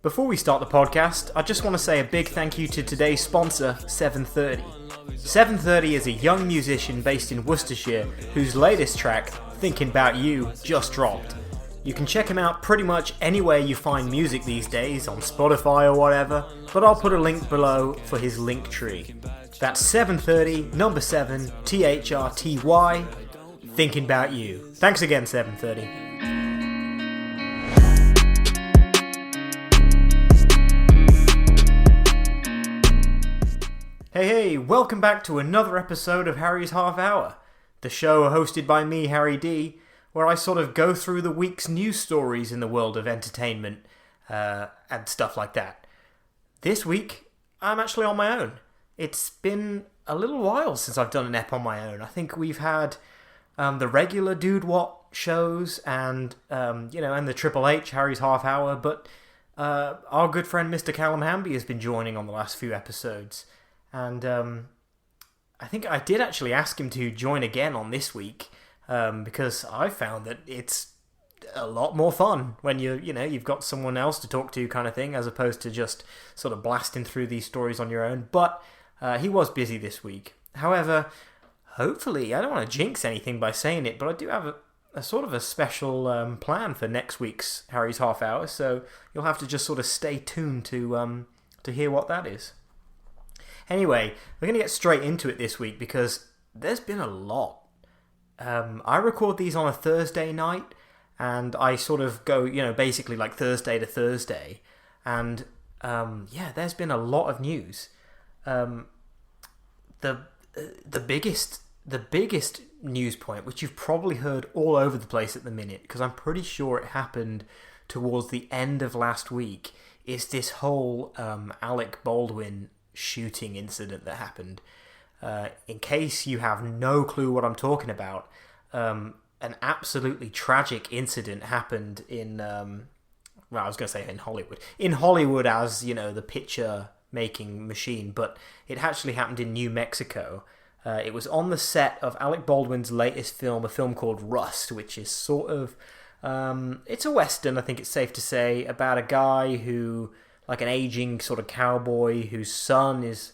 Before we start the podcast, I just want to say a big thank you to today's sponsor, 730. 730 is a young musician based in Worcestershire whose latest track, Thinking About You, just dropped. You can check him out pretty much anywhere you find music these days, on Spotify or whatever, but I'll put a link below for his link tree. That's 730, number 7, THRTY, Thinking About You. Thanks again, 730. Hey, welcome back to another episode of Harry's Half Hour, the show hosted by me, Harry D, where I sort of go through the week's news stories in the world of entertainment and stuff like that. This week, I'm actually on my own. It's been a little while since I've done an ep on my own. I think we've had the regular Dude What shows and, and the Triple H, Harry's Half Hour, but our good friend Mr. Callum Hamby has been joining on the last few episodes. And I think I did actually ask him to join again on this week because I found that it's a lot more fun when you've got someone else to talk to kind of thing, as opposed to just sort of blasting through these stories on your own. But he was busy this week. However, hopefully, I don't want to jinx anything by saying it, but I do have a sort of a special plan for next week's Harry's Half Hour, so you'll have to just sort of stay tuned to hear what that is. Anyway, we're going to get straight into it this week because there's been a lot. I record these on a Thursday night, and I sort of go, basically like Thursday to Thursday. And, there's been a lot of news. The biggest news point, which you've probably heard all over the place at the minute, because I'm pretty sure it happened towards the end of last week, is this whole Alec Baldwin shooting incident that happened. In case you have no clue what I'm talking about, an absolutely tragic incident happened in I was going to say in Hollywood. In Hollywood as, the picture making machine, but it actually happened in New Mexico. It was on the set of Alec Baldwin's latest film, a film called Rust, which is sort of it's a Western, I think it's safe to say, about a guy who, like an aging sort of cowboy whose son is...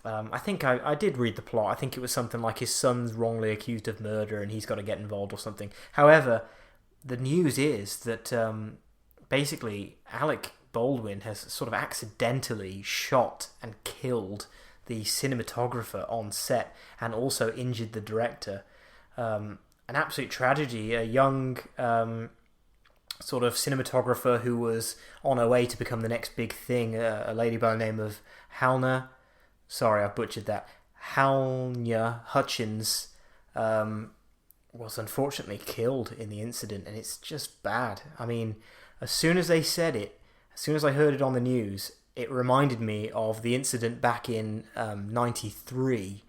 I think I did read the plot. I think it was something like his son's wrongly accused of murder and he's got to get involved or something. However, the news is that basically Alec Baldwin has sort of accidentally shot and killed the cinematographer on set and also injured the director. An absolute tragedy. A young... sort of cinematographer who was on her way to become the next big thing, a lady by the name of Halna. Sorry, I butchered that. Halnya Hutchins was unfortunately killed in the incident, and it's just bad. I mean, as soon as they said it, as soon as I heard it on the news, it reminded me of the incident back in 93,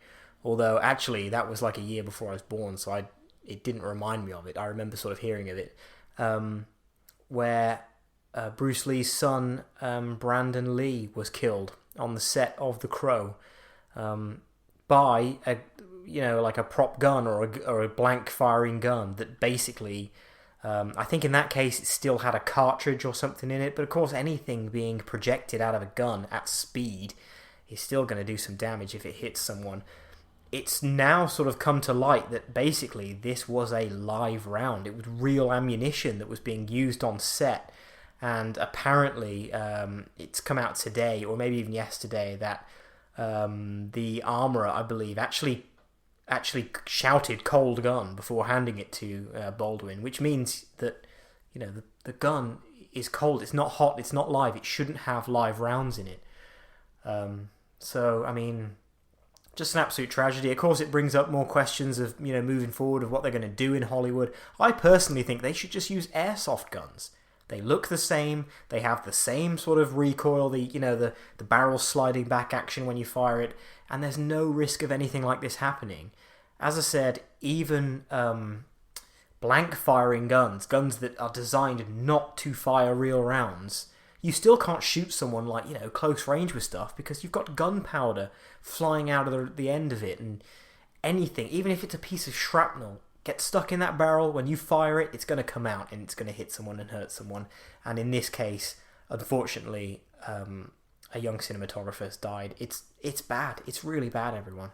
although actually that was like a year before I was born, so it didn't remind me of it. I remember sort of hearing of it. Where Bruce Lee's son, Brandon Lee, was killed on the set of The Crow by a prop gun or a blank firing gun that basically, I think in that case it still had a cartridge or something in it, but of course anything being projected out of a gun at speed is still going to do some damage if it hits someone. It's now sort of come to light that basically this was a live round. It was real ammunition that was being used on set. And apparently it's come out today, or maybe even yesterday, that the armourer, I believe, actually shouted cold gun before handing it to Baldwin, which means that, the gun is cold. It's not hot. It's not live. It shouldn't have live rounds in it. So, I mean... just an absolute tragedy. Of course, it brings up more questions of, moving forward of what they're going to do in Hollywood. I personally think they should just use airsoft guns. They look the same. They have the same sort of recoil, the barrel sliding back action when you fire it, and there's no risk of anything like this happening. As I said, even blank firing guns that are designed not to fire real rounds, you still can't shoot someone like, close range with stuff because you've got gunpowder flying out of the end of it, and anything, even if it's a piece of shrapnel, gets stuck in that barrel. When you fire it, it's going to come out and it's going to hit someone and hurt someone. And in this case, unfortunately, a young cinematographer has died. It's bad. It's really bad, everyone.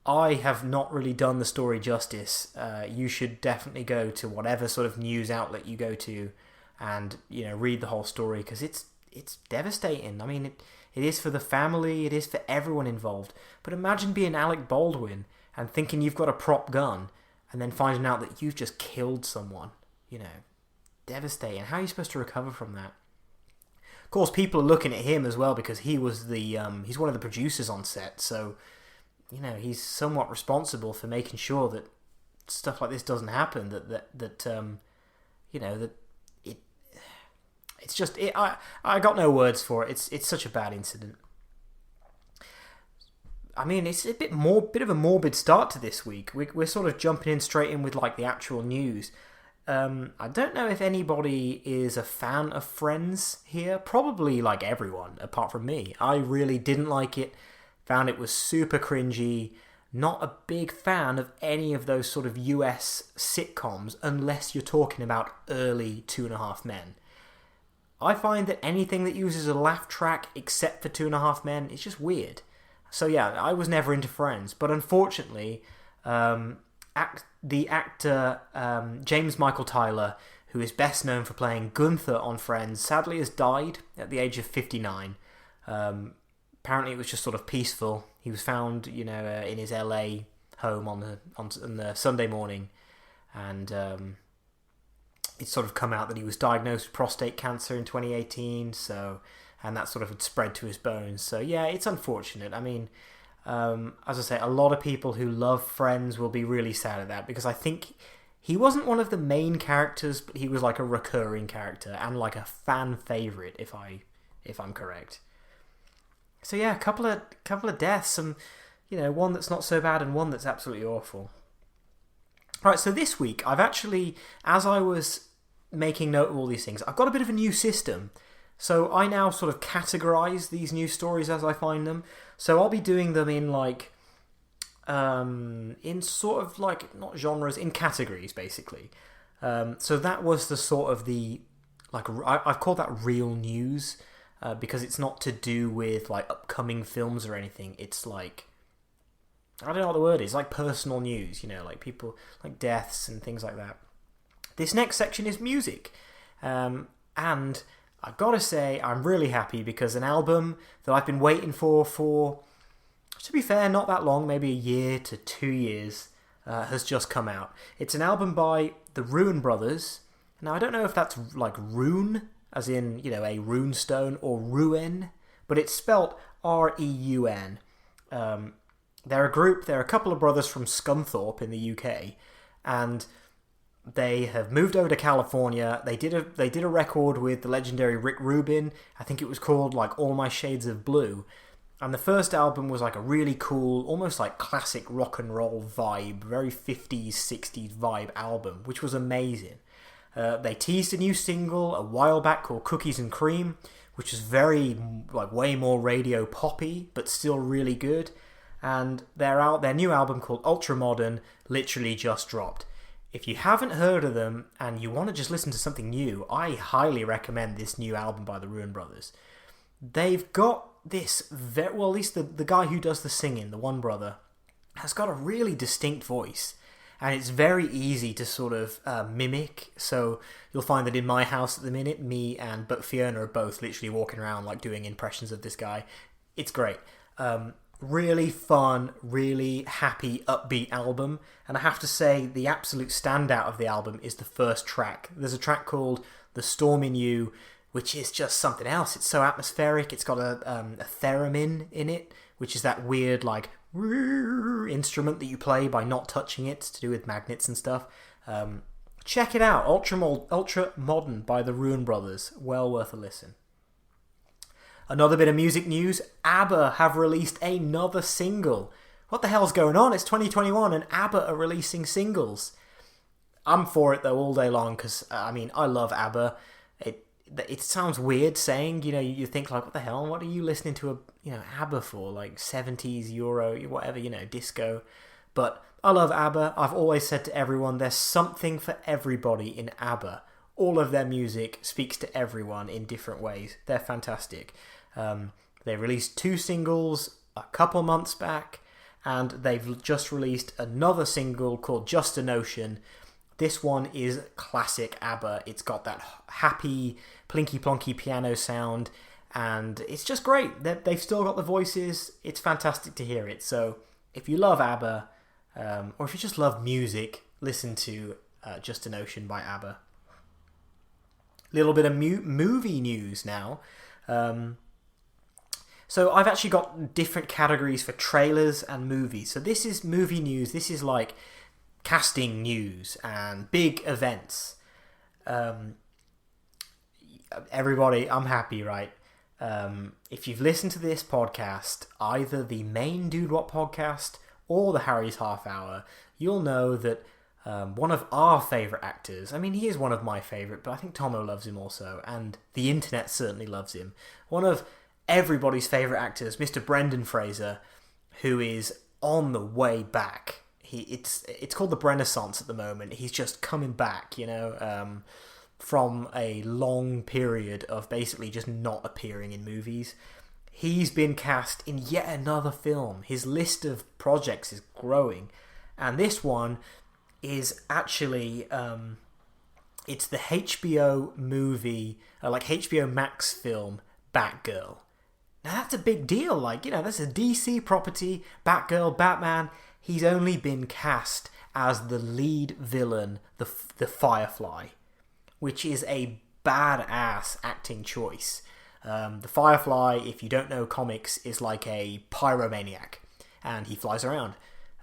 I have not really done the story justice. You should definitely go to whatever sort of news outlet you go to, and read the whole story, because it's devastating. I mean, it is for the family. It is for everyone involved. But imagine being Alec Baldwin and thinking you've got a prop gun, and then finding out that you've just killed someone. Devastating. How are you supposed to recover from that? Of course, people are looking at him as well, because he was he's one of the producers on set, so he's somewhat responsible for making sure that stuff like this doesn't happen. It's just I got no words for it. It's such a bad incident. I mean, it's a bit of a morbid start to this week. We're sort of jumping in straight in with like the actual news. I don't know if anybody is a fan of Friends here. Probably like everyone, apart from me. I really didn't like it. Found it was super cringy. Not a big fan of any of those sort of US sitcoms, unless you're talking about early 2.5 Men. I find that anything that uses a laugh track except for 2.5 Men is just weird. So yeah, I was never into Friends. But unfortunately, the actor James Michael Tyler, who is best known for playing Gunther on Friends, sadly has died at the age of 59. Apparently it was just sort of peaceful. He was found, in his LA home on the Sunday morning, and it's sort of come out that he was diagnosed with prostate cancer in 2018. And that sort of had spread to his bones. So yeah, it's unfortunate. I mean, as I say, a lot of people who love Friends will be really sad at that, because I think he wasn't one of the main characters, but he was like a recurring character and like a fan favorite, if I'm correct. So yeah, a couple of deaths, some, one that's not so bad and one that's absolutely awful. Right, so this week I've actually, as I was making note of all these things, I've got a bit of a new system. So I now sort of categorize these news stories as I find them. So I'll be doing them in like, in sort of like, not genres, in categories basically. So that was the sort of I've called that real news, because it's not to do with like upcoming films or anything. It's like, I don't know what the word is, like personal news, like people, like deaths and things like that. This next section is music. And I've got to say, I'm really happy, because an album that I've been waiting for, to be fair, not that long, maybe a year to 2 years, has just come out. It's an album by the Ruen Brothers. Now, I don't know if that's like rune, as in, a rune stone, or Ruen, but it's spelt R-E-U-N. They're a group, they're a couple of brothers from Scunthorpe in the UK, and they have moved over to California. They did a record with the legendary Rick Rubin. I think it was called like All My Shades of Blue. And the first album was like a really cool, almost like classic rock and roll vibe, very 50s, 60s vibe album, which was amazing. They teased a new single a while back called Cookies and Cream, which is very, like, way more radio poppy, but still really good. And their new album called Ultra Modern literally just dropped. If you haven't heard of them and you want to just listen to something new, I highly recommend this new album by the Ruen Brothers. They've got this, at least the guy who does the singing, the one brother, has got a really distinct voice. And it's very easy to sort of mimic. So you'll find that in my house at the minute, me and Fiona are both literally walking around like doing impressions of this guy. It's great. Really fun, really happy, upbeat album. And I have to say, the absolute standout of the album is the first track. There's a track called The Storm in You, which is just something else. It's so atmospheric. It's got a theremin in it, which is that weird like instrument that you play by not touching it. It's to do with magnets and stuff. Check it out. Ultra Modern by the Ruen Brothers. Well worth a listen. Another bit of music news. Abba have released another single. What the hell's going on? It's 2021 and Abba are releasing singles. I'm for it though all day long, because I love Abba. It sounds weird saying, you think like, what the hell? What are you listening to Abba for? Like 70s, Euro, whatever, disco. But I love Abba. I've always said to everyone, there's something for everybody in Abba. all of their music speaks to everyone in different ways. They're fantastic. They released 2 singles a couple months back, and they've just released another single called Just a Notion. This one is classic ABBA. It's got that happy, plinky-plonky piano sound, and it's just great. They've still got the voices. It's fantastic to hear it. So if you love ABBA, or if you just love music, listen to Just a Notion by ABBA. Little bit of movie news now. So I've actually got different categories for trailers and movies. So this is movie news. This is like casting news and big events. Everybody, I'm happy, right? If you've listened to this podcast, either the main Dude What podcast or the Harry's Half Hour, you'll know that one of our favourite actors, I mean, he is one of my favourite, but I think Tomo loves him also, and the internet certainly loves him. One of everybody's favourite actors, Mr. Brendan Fraser, who is on the way back. It's called the Renaissance at the moment. He's just coming back, from a long period of basically just not appearing in movies. He's been cast in yet another film. His list of projects is growing, and this one is actually it's the HBO movie, like HBO Max film, Batgirl. Now that's a big deal. That's a DC property. Batgirl, Batman. He's only been cast as the lead villain, the Firefly, which is a badass acting choice. The Firefly, if you don't know comics, is like a pyromaniac, and he flies around,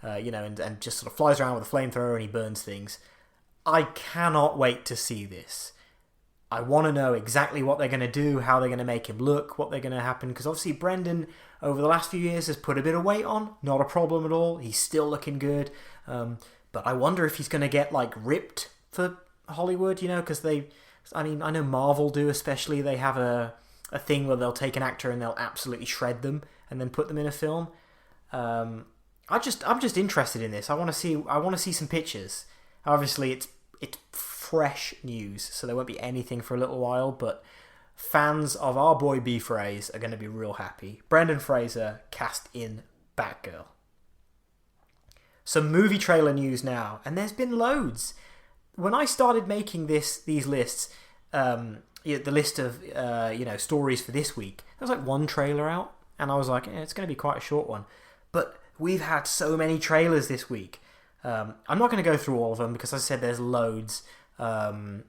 and just sort of flies around with a flamethrower and he burns things. I cannot wait to see this. I want to know exactly what they're going to do, how they're going to make him look, what they're going to happen, because obviously Brendan, over the last few years, has put a bit of weight on. Not a problem at all. He's still looking good. But I wonder if he's going to get, ripped for Hollywood, because I know Marvel do especially. They have a thing where they'll take an actor and they'll absolutely shred them and then put them in a film. I'm just interested in this. I want to see some pictures. Obviously, it's fresh news, so there won't be anything for a little while, but fans of our boy B-Phrase are going to be real happy. Brendan Fraser cast in Batgirl. Some movie trailer news now, and there's been loads. When I started making these lists, the list of stories for this week, there was one trailer out, and I was like, it's going to be quite a short one. But we've had so many trailers this week. I'm not going to go through all of them because, as I said, there's loads. There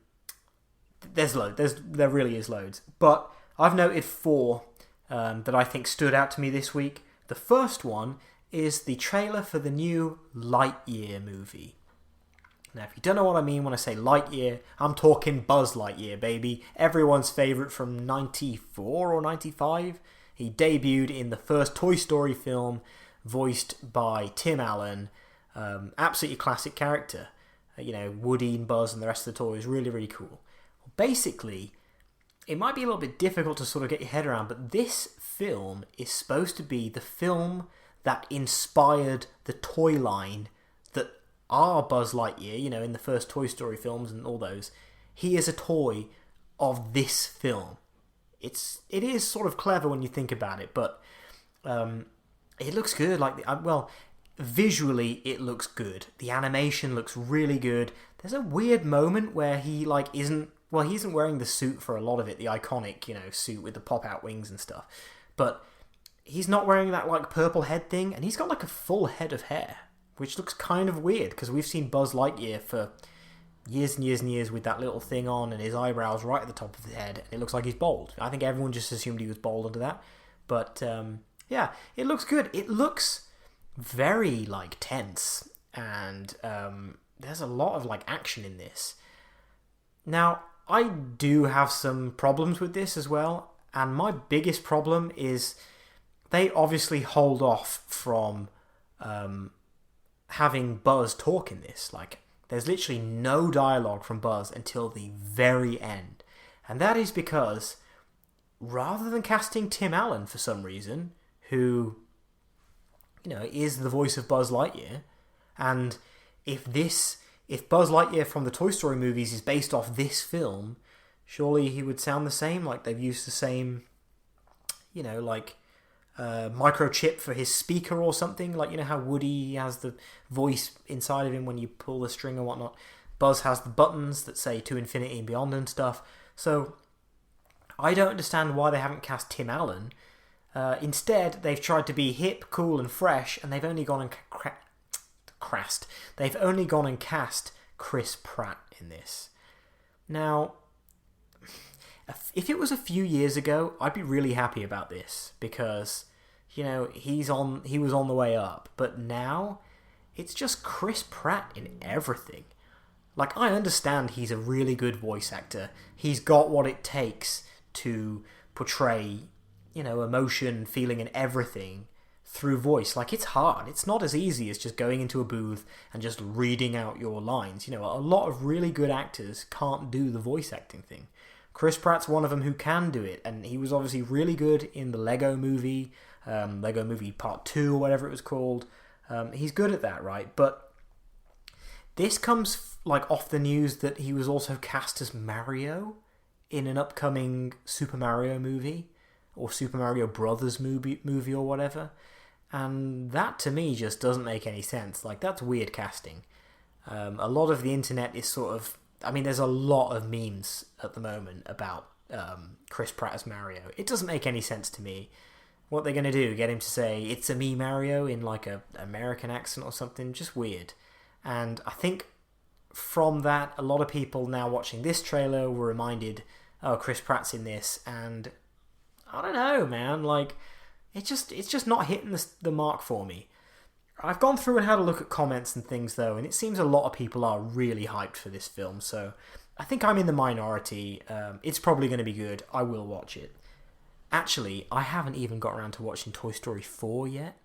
really is loads. But I've noted 4 that I think stood out to me this week. The first one is the trailer for the new Lightyear movie. Now, if you don't know what I mean when I say Lightyear, I'm talking Buzz Lightyear, baby. Everyone's favourite from 94 or 95. He debuted in the first Toy Story film, voiced by Tim Allen. Absolutely classic character. Woody and Buzz and the rest of the toys. Really, really cool. Basically, it might be a little bit difficult to sort of get your head around, but this film is supposed to be the film that inspired the toy line that are Buzz Lightyear, in the first Toy Story films and all those. He is a toy of this film. It is sort of clever when you think about it, but it looks good. Visually it looks good. The animation looks really good. There's a weird moment where he isn't wearing the suit for a lot of it, the iconic, suit with the pop-out wings and stuff. But he's not wearing that purple head thing, and he's got a full head of hair, which looks kind of weird because we've seen Buzz Lightyear for years and years and years with that little thing on and his eyebrows right at the top of his head. It looks like he's bald. I think everyone just assumed he was bald under that. But it looks good. It looks very tense, and there's a lot of action in this. Now, I do have some problems with this as well, and my biggest problem is they obviously hold off from having Buzz talk in this. There's literally no dialogue from Buzz until the very end, and that is because rather than casting Tim Allen for some reason, who is the voice of Buzz Lightyear, and if this if Buzz Lightyear from the Toy Story movies is based off this film, surely he would sound the same. Like they've used the same, microchip for his speaker or something. Like, how Woody has the voice inside of him when you pull the string or whatnot. Buzz has the buttons that say to infinity and beyond and stuff. So I don't understand why they haven't cast Tim Allen. Instead, they've tried to be hip, cool, and fresh, and they've only gone and They've only gone and cast Chris Pratt in this. Now, if it was a few years ago, I'd be really happy about this because, he was on the way up. But now, it's just Chris Pratt in everything. Like, I understand he's a really good voice actor. He's got what it takes to portray, emotion, feeling, and everything through voice. Like, it's hard. It's not as easy as just going into a booth and just reading out your lines. A lot of really good actors can't do the voice acting thing. Chris Pratt's one of them who can do it, and he was obviously really good in the Lego Movie, Lego Movie Part 2 or whatever it was called. He's good at that, right? But this comes off the news that he was also cast as Mario in an upcoming Super Mario movie, or Super Mario Brothers movie or whatever. And that to me just doesn't make any sense. Like, that's weird casting. A lot of the internet is sort of... there's a lot of memes at the moment about Chris Pratt as Mario. It doesn't make any sense to me. What they're going to do, get him to say, "It's a me, Mario," in like a American accent or something? Just weird. And I think from that, a lot of people now watching this trailer were reminded, oh, Chris Pratt's in this, and I don't know, man, it's just not hitting the mark for me. I've gone through and had a look at comments and things, though, and it seems a lot of people are really hyped for this film, so I think I'm in the minority. It's probably going to be good. I will watch it. Actually, I haven't even got around to watching Toy Story 4 yet.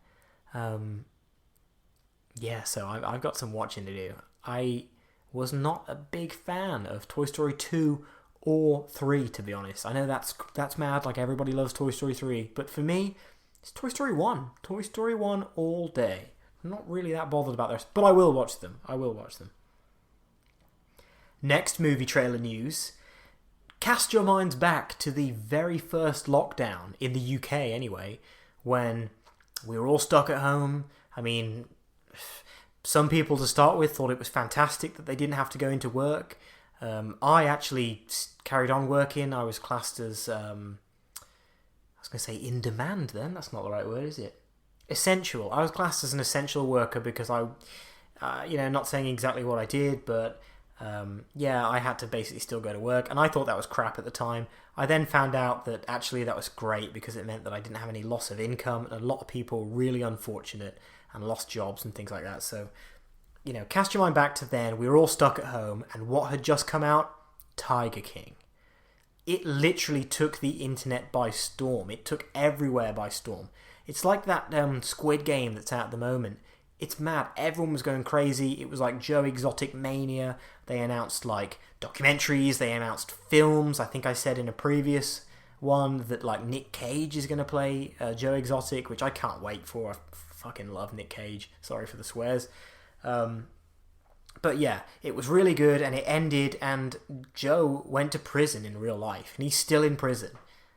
So I've got some watching to do. I was not a big fan of Toy Story 2 or 3, to be honest. I know that's mad, like everybody loves Toy Story 3, but for me, it's Toy Story 1. Toy Story 1 all day. I'm not really that bothered about the rest, but I will watch them. Next movie trailer news. Cast your minds back to the very first lockdown, in the UK anyway, when we were all stuck at home. Some people to start with thought it was fantastic that they didn't have to go into work. I actually carried on working. I was classed as, I was going to say in demand then. That's not the right word, is it? Essential. I was classed as an essential worker because not saying exactly what I did, but I had to basically still go to work. And I thought that was crap at the time. I then found out that actually that was great because it meant that I didn't have any loss of income. And a lot of people were really unfortunate and lost jobs and things like that. So, cast your mind back to then. We were all stuck at home. And what had just come out? Tiger King. It literally took the internet by storm. It took everywhere by storm. It's like that Squid Game that's out at the moment. It's mad. Everyone was going crazy. It was like Joe Exotic mania. They announced documentaries. They announced films. I think I said in a previous one that Nick Cage is going to play Joe Exotic, which I can't wait for. I fucking love Nick Cage. Sorry for the swears. But yeah, it was really good, and it ended, and Joe went to prison in real life, and he's still in prison.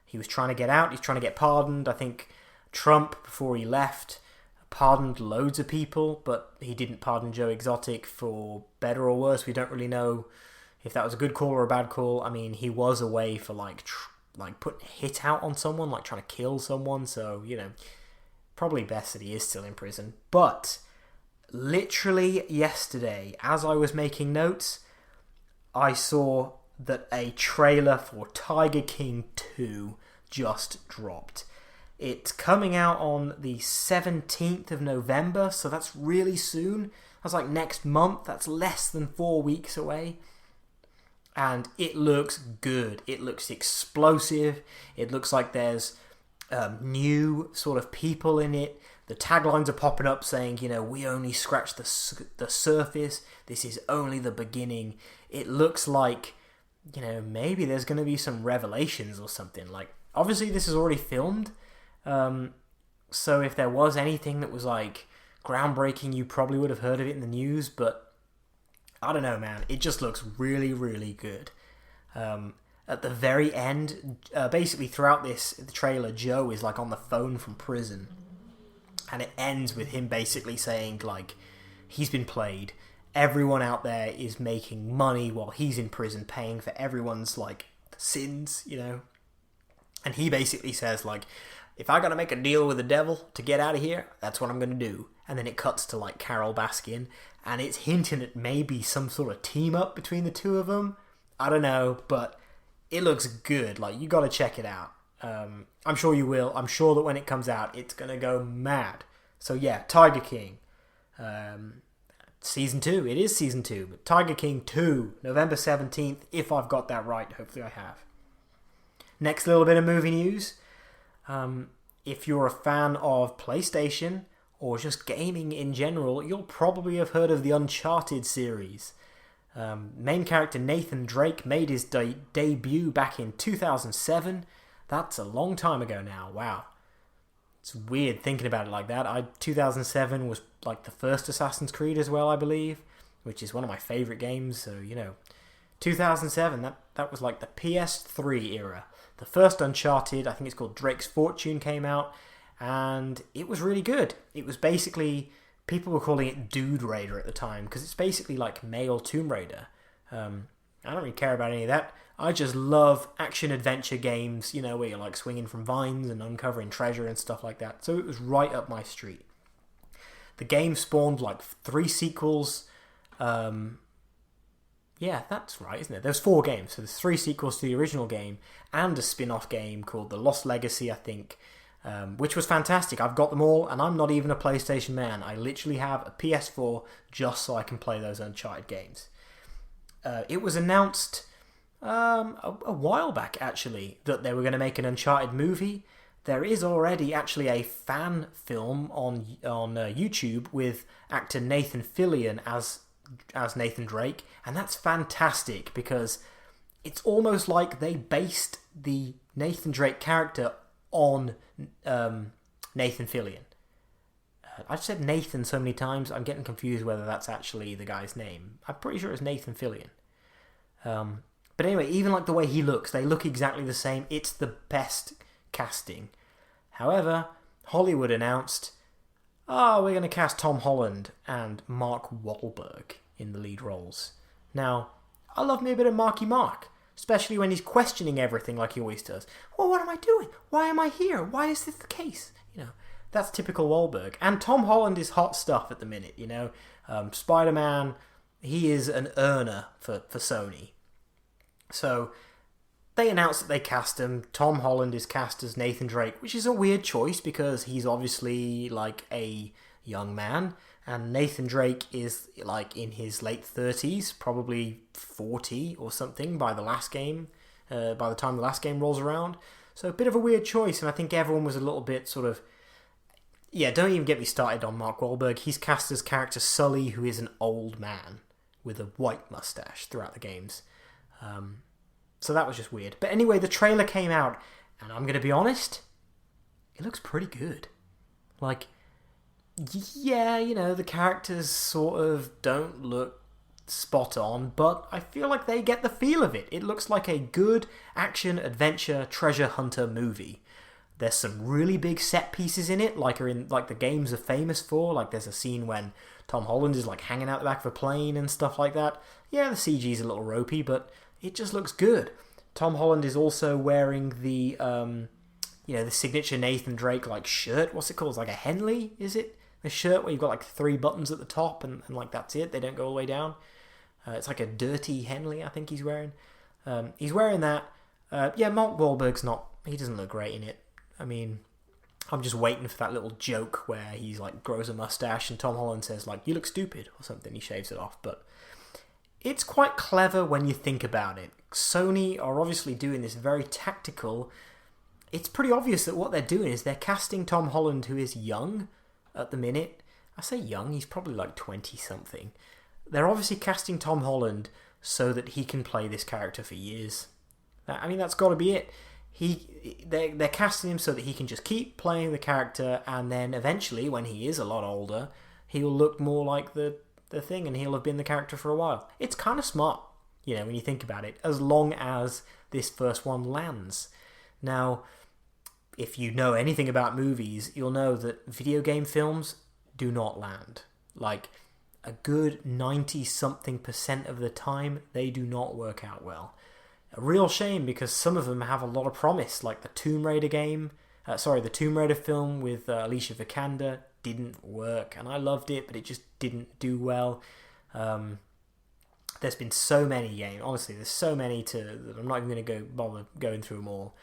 He was trying to get out. He's trying to get pardoned. I think Trump, before he left, pardoned loads of people, but he didn't pardon Joe Exotic for better or worse. We don't really know if that was a good call or a bad call. He was away for putting a hit out on someone, trying to kill someone. So, probably best that he is still in prison. But literally yesterday, as I was making notes, I saw that a trailer for Tiger King 2 just dropped. It's coming out on the 17th of November, so that's really soon. That's next month. That's less than 4 weeks away. And it looks good. It looks explosive. It looks like there's new sort of people in it. The taglines are popping up saying, we only scratched the surface. This is only the beginning. It looks like, maybe there's going to be some revelations or something. Obviously this is already filmed. So if there was anything that was groundbreaking, you probably would have heard of it in the news, but I don't know, man. It just looks really, really good. At the very end, basically throughout the trailer, Joe is like on the phone from prison. And it ends with him basically saying, like, he's been played. Everyone out there is making money while he's in prison, paying for everyone's, like, sins, you know? And he basically says, like, if I gotta make a deal with the devil to get out of here, that's what I'm gonna do. And then it cuts to, like, Carol Baskin, and it's hinting at maybe some sort of team-up between the two of them. I don't know, but it looks good. Like, you gotta check it out. I'm sure you will. I'm sure that when it comes out, it's gonna go mad. So yeah, Tiger King. Season 2. It is Season 2. But Tiger King 2, November 17th, if I've got that right. Hopefully I have. Next little bit of movie news. If you're a fan of PlayStation, or just gaming in general, you'll probably have heard of the Uncharted series. Main character Nathan Drake made his debut back in 2007. That's a long time ago now. Wow. It's weird thinking about it like that. 2007 was like the first Assassin's Creed as well, I believe, which is one of my favourite games. So, 2007, that was like the PS3 era. The first Uncharted, I think it's called Drake's Fortune, came out, and it was really good. It was basically, people were calling it Dude Raider at the time, because it's basically like male Tomb Raider. I don't really care about any of that. I just love action-adventure games, where you're like swinging from vines and uncovering treasure and stuff like that. So it was right up my street. The game spawned like 3 sequels. Yeah, that's right, isn't it? There's 4 games. So there's 3 sequels to the original game and a spin-off game called The Lost Legacy, I think, which was fantastic. I've got them all, and I'm not even a PlayStation man. I literally have a PS4 just so I can play those Uncharted games. It was announced a while back, actually, that they were going to make an Uncharted movie. There is already actually a fan film on YouTube with actor Nathan Fillion as Nathan Drake, and that's fantastic because it's almost like they based the Nathan Drake character on Nathan Fillion. I've said Nathan so many times, I'm getting confused whether that's actually the guy's name. I'm pretty sure it's Nathan Fillion. But anyway, even like the way he looks, they look exactly the same. It's the best casting. However, Hollywood announced, we're going to cast Tom Holland and Mark Wahlberg in the lead roles. Now, I love me a bit of Marky Mark, especially when he's questioning everything like he always does. Well, what am I doing? Why am I here? Why is this the case? That's typical Wahlberg. And Tom Holland is hot stuff at the minute, Spider-Man, he is an earner for Sony. So they announced that they cast him. Tom Holland is cast as Nathan Drake, which is a weird choice because he's obviously like a young man, and Nathan Drake is like in his late 30s, probably 40 or something by the last game, by the time the last game rolls around. So a bit of a weird choice, and I think everyone was a little bit sort of... Yeah, don't even get me started on Mark Wahlberg. He's cast as character Sully, who is an old man with a white mustache throughout the games. So that was just weird. But anyway, the trailer came out, and I'm going to be honest, it looks pretty good. Like, yeah, the characters sort of don't look spot on, but I feel like they get the feel of it. It looks like a good action, adventure, treasure hunter movie. There's some really big set pieces in it, like the games are famous for. Like there's a scene when Tom Holland is like hanging out the back of a plane and stuff like that. Yeah, the CG's a little ropey, but it just looks good. Tom Holland is also wearing the the signature Nathan Drake like shirt. What's it called? It's like a Henley, is it? The shirt where you've got like 3 buttons at the top and like that's it. They don't go all the way down. It's like a dirty Henley, I think he's wearing. He's wearing that. Mark Wahlberg's not... He doesn't look great in it. I mean, I'm just waiting for that little joke where he's like grows a mustache and Tom Holland says like, "You look stupid" or something. He shaves it off, but it's quite clever when you think about it. Sony are obviously doing this very tactical. It's pretty obvious that what they're doing is they're casting Tom Holland, who is young at the minute. I say young, he's probably like 20-something. They're obviously casting Tom Holland so that he can play this character for years. I mean, that's got to be it. They're casting him so that he can just keep playing the character, and then eventually, when he is a lot older, he'll look more like the the thing and he'll have been the character for a while. It's kind of smart, when you think about it, as long as this first one lands. Now, if you know anything about movies, you'll know that video game films do not land. Like, a good 90-something% of the time, they do not work out well. A real shame, because some of them have a lot of promise, like the Tomb Raider the Tomb Raider film with Alicia Vikander didn't work, and I loved it, but it just didn't do well. There's been so many games. Honestly, there's so many that I'm not even going to bother going through them all.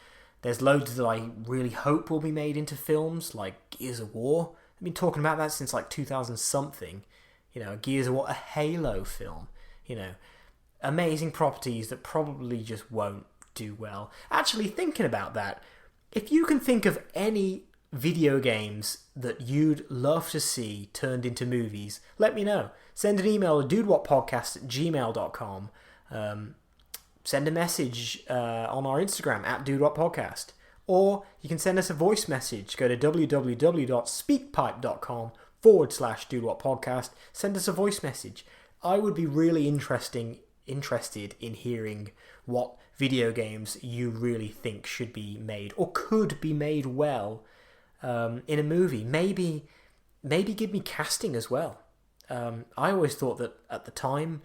There's loads that I really hope will be made into films, like Gears of War. I've been talking about that since like 2000-something. Gears of War, a Halo film. Amazing properties that probably just won't do well. Actually, thinking about that, if you can think of any video games that you'd love to see turned into movies, let me know. Send an email to dudewhatpodcast@gmail.com. Send a message on our Instagram @dudewhatpodcast. Or you can send us a voice message. Go to www.speakpipe.com/dudewhatpodcast. Send us a voice message. I would be really interested in hearing what video games you really think should be made or could be made well in a movie. Maybe give me casting as well. I always thought that at the time,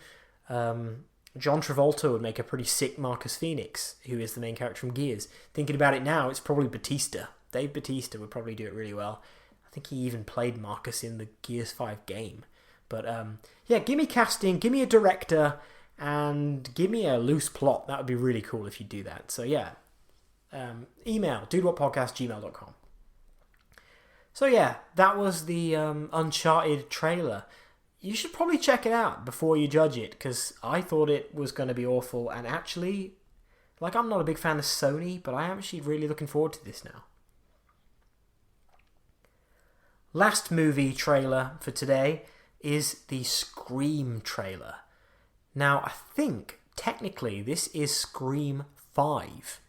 John Travolta would make a pretty sick Marcus Phoenix, who is the main character from Gears. Thinking about it now, it's probably Batista. Dave Batista would probably do it really well. I think he even played Marcus in the Gears 5 game. But give me casting, give me a director, and give me a loose plot. That would be really cool if you do that. So email dudewhatpodcast@gmail.com. So that was the Uncharted trailer. You should probably check it out before you judge it, because I thought it was going to be awful, and actually, I'm not a big fan of Sony, but I am actually really looking forward to this now. Last movie trailer for today is the Scream trailer. Now, I think, technically, this is Scream 5.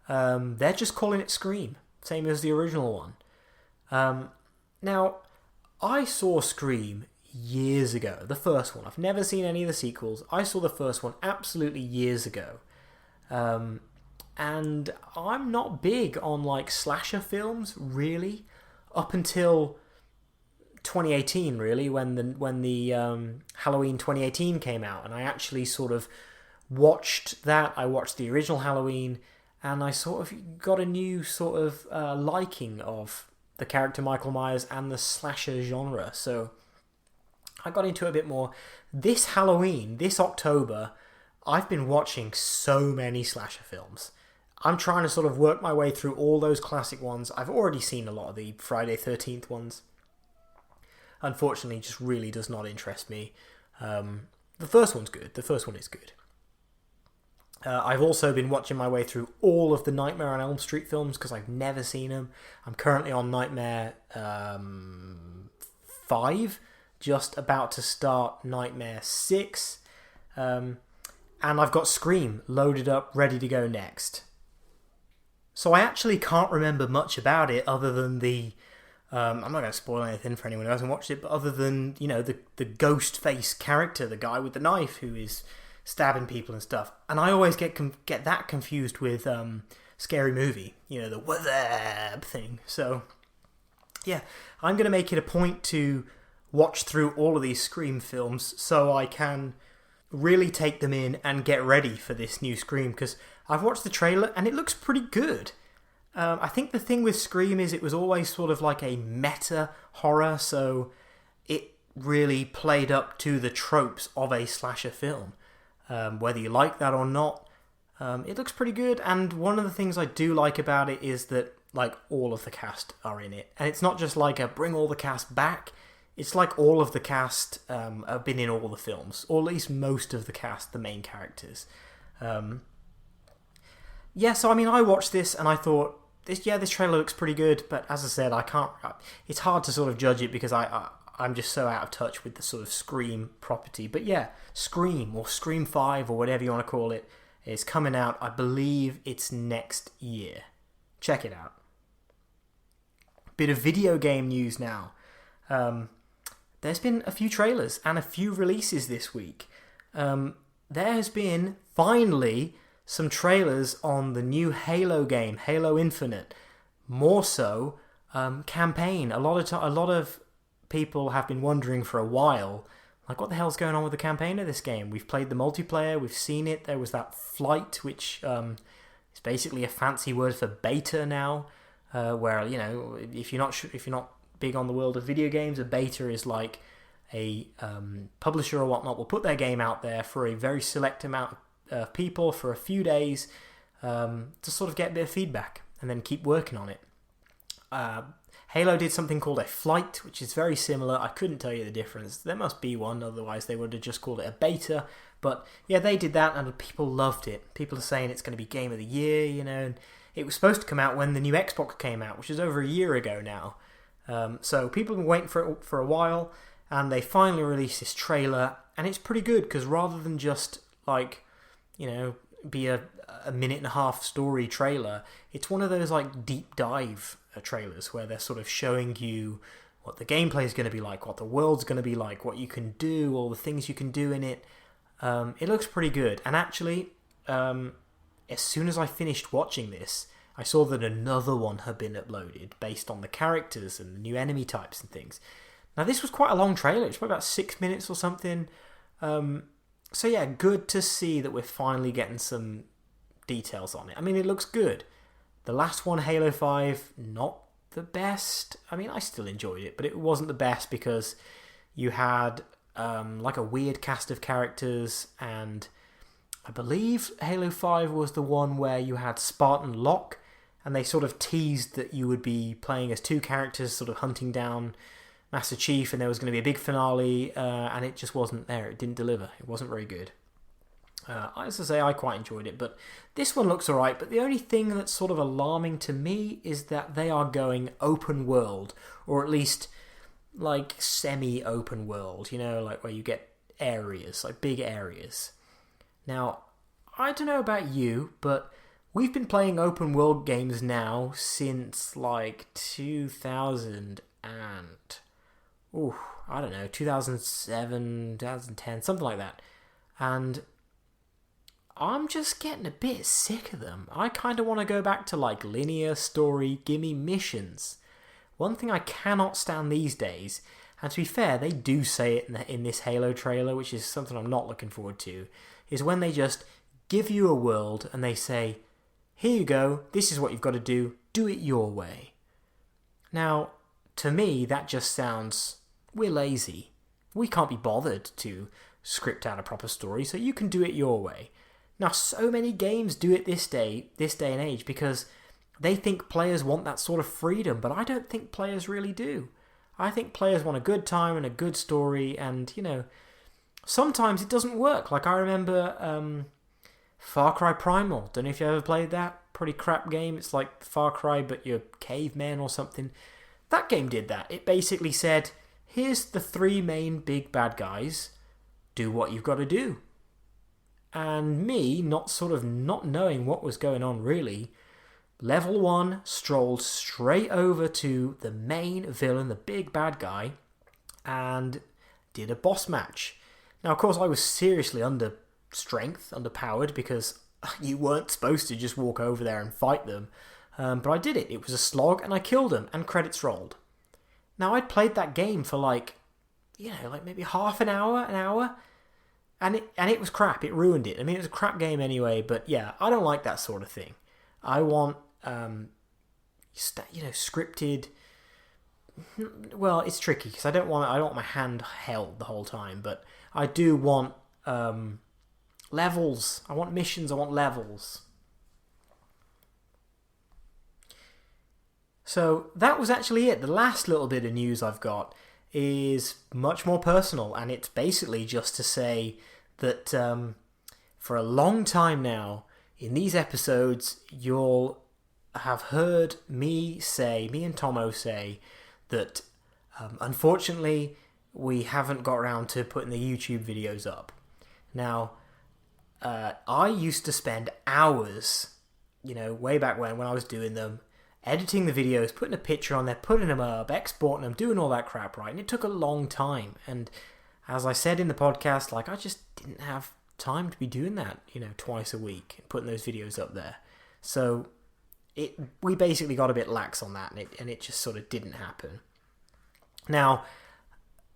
They're just calling it Scream, same as the original one. Now, I saw Scream years ago, the first one. I've never seen any of the sequels. I saw the first one absolutely years ago. And I'm not big on, slasher films, really, up until 2018, really, when the Halloween 2018 came out, and I actually sort of watched that. I watched the original Halloween, and I sort of got a new sort of liking of the character Michael Myers and the slasher genre. So I got into it a bit more. This Halloween, this October, I've been watching so many slasher films. I'm trying to sort of work my way through all those classic ones. I've already seen a lot of the Friday 13th ones. Unfortunately, just really does not interest me. The first one's good. The first one is good. I've also been watching my way through all of the Nightmare on Elm Street films because I've never seen them. I'm currently on Nightmare 5, just about to start Nightmare 6. And I've got Scream loaded up, ready to go next. So I actually can't remember much about it other than the... I'm not going to spoil anything for anyone who hasn't watched it, but other than, the ghost face character, the guy with the knife who is stabbing people and stuff. And I always get that confused with Scary Movie, the what's thing. So, I'm going to make it a point to watch through all of these Scream films so I can really take them in and get ready for this new Scream, because I've watched the trailer and it looks pretty good. I think the thing with Scream is it was always sort of like a meta horror, so it really played up to the tropes of a slasher film. Whether you like that or not, it looks pretty good, and one of the things I do like about it is that all of the cast are in it. And it's not just like a bring all the cast back, it's like all of the cast have been in all the films, or at least most of the cast, the main characters. So I watched this and I thought, this trailer looks pretty good, but as I said, I can't. It's hard to sort of judge it because I'm just so out of touch with the sort of Scream property. But Scream or Scream 5 or whatever you want to call it is coming out. I believe it's next year. Check it out. Bit of video game news now. there's been a few trailers and a few releases this week. There has been, finally, some trailers on the new Halo game, Halo Infinite. More so, campaign. A lot of people have been wondering for a while, like, what the hell's going on with the campaign of this game? We've played the multiplayer, we've seen it. There was that flight, which is basically a fancy word for beta now, where, you know, if you're not big on the world of video games, a beta is like a publisher or whatnot will put their game out there for a very select amount of people for a few days to sort of get a bit of feedback and then keep working on it. Halo did something called a flight, which is very similar. I couldn't tell you the difference. There must be one, otherwise they would have just called it a beta. But yeah, they did that and people loved it. People are saying it's going to be Game of the Year, you know. And it was supposed to come out when the new Xbox came out, which is over a year ago now. So people have been waiting for it for a while, and they finally released this trailer, and it's pretty good because rather than just, like, you know, be a minute and a half story trailer, it's one of those like deep dive trailers where they're sort of showing you what the gameplay is going to be like, what the world's going to be like, what you can do, all the things you can do in it. It looks pretty good. And actually, as soon as I finished watching this, I saw that another one had been uploaded based on the characters and the new enemy types and things. Now, this was quite a long trailer. It's probably about 6 minutes or something. So yeah, good to see that we're finally getting some details on it. I mean, it looks good. The last one, Halo 5, not the best. I mean, I still enjoyed it, but it wasn't the best because you had like a weird cast of characters, and I believe Halo 5 was the one where you had Spartan Locke, and they sort of teased that you would be playing as two characters sort of hunting down Master Chief, and there was going to be a big finale, and it just wasn't there. It didn't deliver. It wasn't very good. As I say, I quite enjoyed it, but this one looks alright. But the only thing that's sort of alarming to me is that they are going open world, or at least like semi-open world, you know, like where you get areas, like big areas. Now, I don't know about you, but we've been playing open world games now since like 2007, 2010, something like that. And I'm just getting a bit sick of them. I kind of want to go back to like linear story, gimme missions. One thing I cannot stand these days, and to be fair, they do say it in this Halo trailer, which is something I'm not looking forward to, is when they just give you a world and they say, here you go, this is what you've got to do it your way. Now, to me, that just sounds, we're lazy. We can't be bothered to script out a proper story, so you can do it your way. Now, so many games do it this day and age, because they think players want that sort of freedom, but I don't think players really do. I think players want a good time and a good story, and, you know, sometimes it doesn't work. Like, I remember Far Cry Primal. Don't know if you ever played that. Pretty crap game. It's like Far Cry, but you're cavemen or something. That game did that. It basically said, here's the three main big bad guys. Do what you've got to do. And me, not knowing what was going on really, level 1 strolled straight over to the main villain, the big bad guy, and did a boss match. Now, of course, I was seriously underpowered, because you weren't supposed to just walk over there and fight them. But I did it. It was a slog, and I killed him, and credits rolled. Now, I'd played that game for like maybe half an hour, and it was crap. It ruined it. I mean, it was a crap game anyway, but yeah, I don't like that sort of thing. I want, scripted. Well, it's tricky because I don't want my hand held the whole time, but I do want levels. I want missions. I want levels. So that was actually it. The last little bit of news I've got is much more personal, and it's basically just to say that for a long time now, in these episodes, you'll have heard me and Tomo say that unfortunately we haven't got around to putting the YouTube videos up. Now, I used to spend hours, way back when I was doing them, editing the videos, putting a picture on there, putting them up, exporting them, doing all that crap, right? And it took a long time. And as I said in the podcast, like, I just didn't have time to be doing that, twice a week and putting those videos up there. So we basically got a bit lax on that, and it just sort of didn't happen. Now,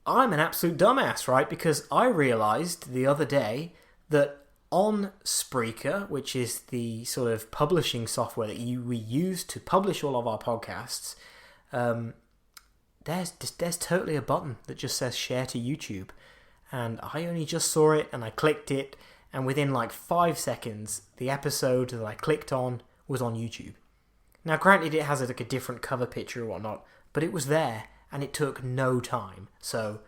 I'm an absolute dumbass, right? Because I realized the other day that on Spreaker, which is the sort of publishing software that we use to publish all of our podcasts, there's totally a button that just says share to YouTube. And I only just saw it, and I clicked it, and within like 5 seconds, the episode that I clicked on was on YouTube. Now, granted, it has like a different cover picture or whatnot, but it was there, and it took no time. So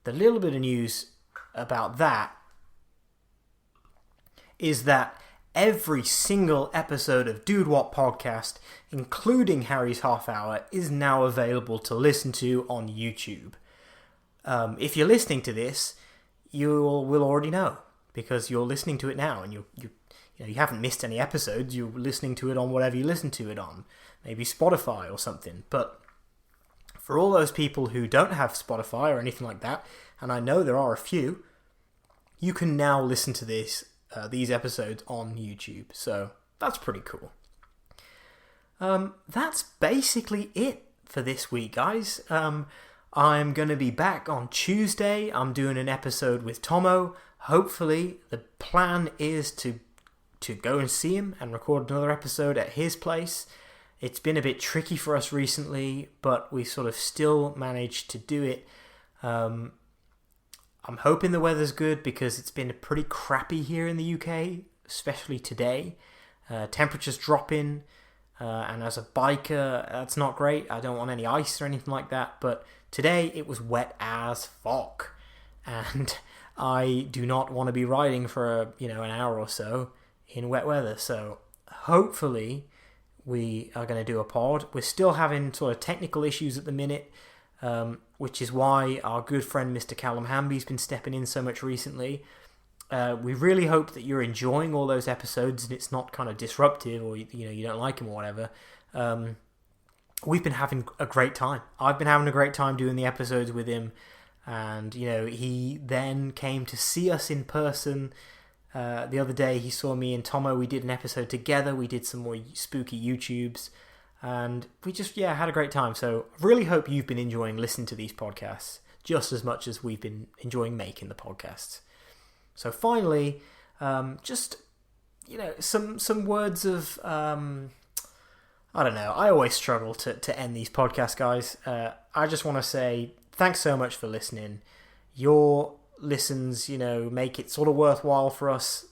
the little bit of news about that is that every single episode of Dude What Podcast, including Harry's Half Hour, is now available to listen to on YouTube. If you're listening to this, you will already know, because you're listening to it now, and you haven't missed any episodes. You're listening to it on whatever you listen to it on, maybe Spotify or something. But for all those people who don't have Spotify or anything like that, and I know there are a few, you can now listen to these episodes on YouTube. So that's pretty cool. That's basically it for this week, guys. I'm going to be back on Tuesday. I'm doing an episode with Tomo. Hopefully, the plan is to go and see him and record another episode at his place. It's been a bit tricky for us recently, but we sort of still managed to do it. I'm hoping the weather's good, because it's been pretty crappy here in the UK, especially today. Temperatures dropping, and as a biker, that's not great. I don't want any ice or anything like that, but today it was wet as fuck, and I do not want to be riding for an hour or so in wet weather. So hopefully we are going to do a pod. We're still having sort of technical issues at the minute, which is why our good friend Mr. Callum Hamby's been stepping in so much recently. We really hope that you're enjoying all those episodes and it's not kind of disruptive, or you don't like him or whatever. We've been having a great time. I've been having a great time doing the episodes with him, and he then came to see us in person. The other day he saw me and Tomo. We did an episode together. We did some more spooky YouTubes, and we just had a great time. So I really hope you've been enjoying listening to these podcasts just as much as we've been enjoying making the podcasts. So finally, just some words of I don't know. I always struggle to end these podcasts, guys. I just want to say thanks so much for listening. Your listens, make it sort of worthwhile for us.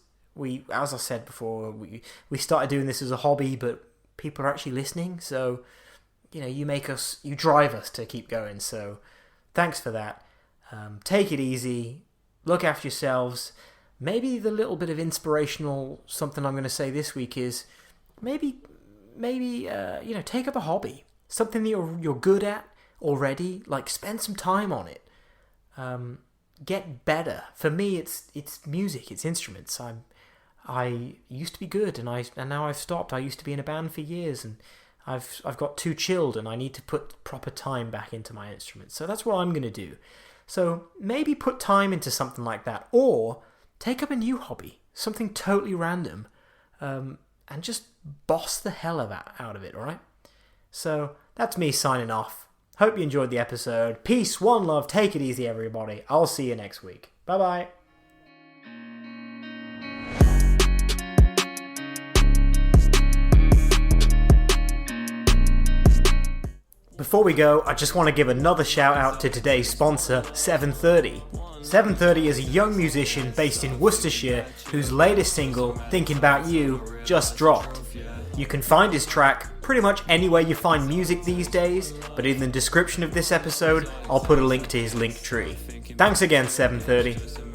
As I said before, we started doing this as a hobby, but people are actually listening. So, you drive us to keep going. So thanks for that. Take it easy. Look after yourselves. Maybe the little bit of inspirational something I'm going to say this week is maybe take up a hobby, something that you're good at already. Like, spend some time on it. Get better. For me, it's music, it's instruments. I used to be good, and now I've stopped. I used to be in a band for years, and I've got too chilled, and I need to put proper time back into my instruments. So that's what I'm going to do. So maybe put time into something like that, or take up a new hobby, something totally random, and just boss the hell out of it, alright? So that's me signing off. Hope you enjoyed the episode. Peace, one love, take it easy, everybody. I'll see you next week. Bye-bye. Before we go, I just want to give another shout out to today's sponsor, 730. 730 is a young musician based in Worcestershire whose latest single, Thinking About You, just dropped. You can find his track pretty much anywhere you find music these days, but in the description of this episode, I'll put a link to his link tree. Thanks again, 730.